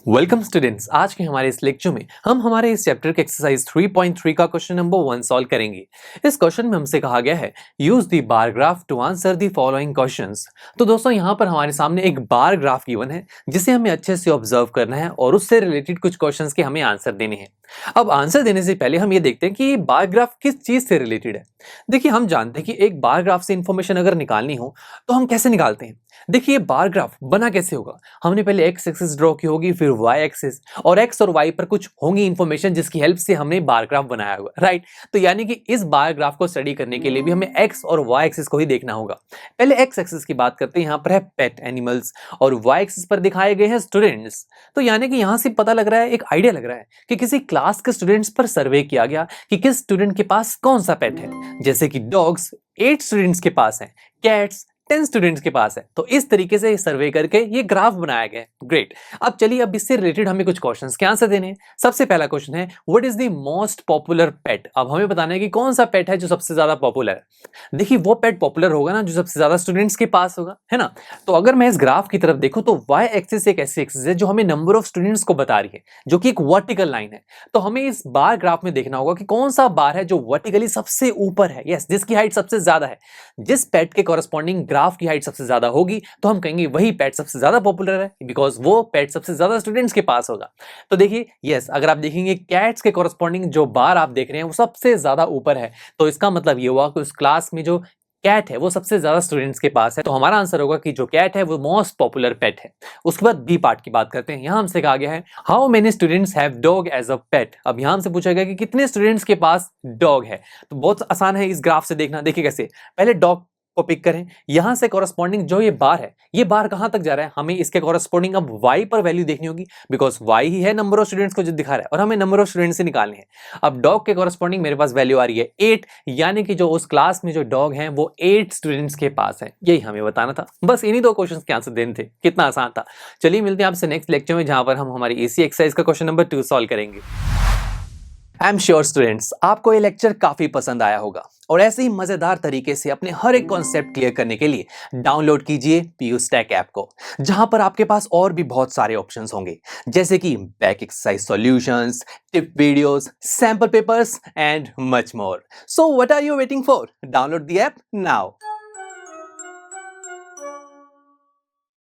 Welcome students, आज के हमारे इस लेक्चर में हम हमारे इस चैप्टर के एक्सरसाइज 3.3 का क्वेश्चन नंबर 1 सॉल्व करेंगे। इस क्वेश्चन में हमसे कहा गया है use the bar graph to answer the following questions. तो दोस्तों यहाँ पर हमारे सामने एक बार ग्राफ गिवन है जिसे हमें अच्छे से ऑब्जर्व करना है और उससे रिलेटेड कुछ क्वेश्चंस के हमें आंसर देने हैं। अब आंसर देने से पहले हम ये देखते हैं कि ये बार ग्राफ किस चीज से रिलेटेड है। देखिए, हम जानते हैं कि एक बार ग्राफ से इंफॉर्मेशन अगर निकालनी हो तो हम कैसे निकालते हैं। देखिए, बार ग्राफ बना कैसे होगा। हमने पहले एक्स एक्सिस ड्रॉ की होगी, फिर वाई एक्सिस, और एक्स और वाई पर कुछ होंगी इंफॉर्मेशन जिसकी हेल्प से हमने बार ग्राफ बनाया होगा, राइट। तो यानी कि इस बार ग्राफ को स्टडी करने के लिए भी हमें एक्स और वाई एक्सिस को ही देखना होगा। पहले एक्स एक्सिस की बात करते हैं। यहाँ पर है पेट एनिमल्स और वाई एक्सिस पर दिखाए गए हैं स्टूडेंट्स। तो यानी कि यहाँ से पता लग रहा है, एक आइडिया लग रहा है कि किसी क्लास के स्टूडेंट्स पर सर्वे किया गया कि किस स्टूडेंट के पास कौन सा पेट है। जैसे कि डॉग्स 8 स्टूडेंट्स के पास है, कैट्स 10 स्टूडेंट्स के पास है। तो इस तरीके से सर्वे करके ये ग्राफ बनाया गया है। ग्रेट। अब चलिए, अब इससे रिलेटेड हमें कुछ क्वेश्चंस के आंसर देने हैं। सबसे पहला क्वेश्चन है, what is the most popular pet. अब हमें बताना है कि कौन सा पेट है जो सबसे ज्यादा पॉपुलर है। देखिए, वो पेट पॉपुलर होगा ना जो सबसे ज्यादा स्टूडेंट्स के पास होगा, है ना। तो अगर मैं इस ग्राफ की तरफ देखूं तो वाई एक्सिस एक ऐसी एक्सिस है जो हमें नंबर ऑफ स्टूडेंट्स को बता रही है, जो कि एक वर्टिकल लाइन है। तो हमें इस बार ग्राफ में देखना होगा कि कौन सा बार है जो वर्टिकली सबसे ऊपर है, यस, जिसकी हाइट सबसे ज्यादा है। जिस पेट के कॉरेस्पॉन्डिंग ग्राफ की हाइट सबसे ज्यादा होगी तो हम कहेंगे वही पेट सबसे ज्यादा पॉपुलर है, बिकॉज वो पेट सबसे ज्यादा स्टूडेंट्स के पास होगा। तो देखिए, यस, अगर आप देखेंगे कैट्स के कॉरेस्पॉन्डिंग जो बार आप देख रहे हैं वो सबसे ज्यादा ऊपर है, तो इसका मतलब ये हुआ कि उस क्लास में जो कैट है वो सबसे ज्यादा स्टूडेंट्स के पास है। तो हमारा आंसर होगा कि जो कैट है वो मोस्ट पॉपुलर पेट है। उसके बाद बी पार्ट की बात करते हैं। यहां हमसे कहा गया है how many students have dog as a pet. अब यहां हमसे पूछा गया कि कितने स्टूडेंट्स के पास डॉग है। तो बहुत आसान है इस ग्राफ से देखना। देखिए कैसे, पहले डॉग को पिक करें, यहां से कॉरेस्पॉन्डिंग जो ये बार है, ये बार कहां तक जा रहा है, हमें इसके कॉरेस्पॉन्डिंग अब वाई पर वैल्यू देखनी होगी, बिकॉज वाई ही है नंबर ऑफ स्टूडेंट्स को जो दिखा रहा है और हमें नंबर ऑफ स्टूडेंट्स से निकालने हैं। अब डॉग के कॉरेस्पॉन्डिंग मेरे पास वैल्यू आ रही है 8, यानी कि जो उस क्लास में जो डॉग हैं वो 8 स्टूडेंट्स के पास है। यही हमें बताना था, बस इन्हीं दो क्वेश्चंस के आंसर देने थे। कितना आसान था। चलिए, मिलते हैं आपसे नेक्स्ट लेक्चर में, जहां पर हम हमारी इसी एक्सरसाइज का क्वेश्चन नंबर 2 सॉल्व करेंगे। आई एम श्योर स्टूडेंट्स, आपको ये लेक्चर काफी पसंद आया होगा और ऐसे ही मजेदार तरीके से अपने हर एक कॉन्सेप्ट क्लियर करने के लिए डाउनलोड कीजिए पीयू स्टैक ऐप को, जहां पर आपके पास और भी बहुत सारे ऑप्शंस होंगे, जैसे कि back exercise solutions, tip videos, sample papers and much more. So what are you waiting for? Download the app now.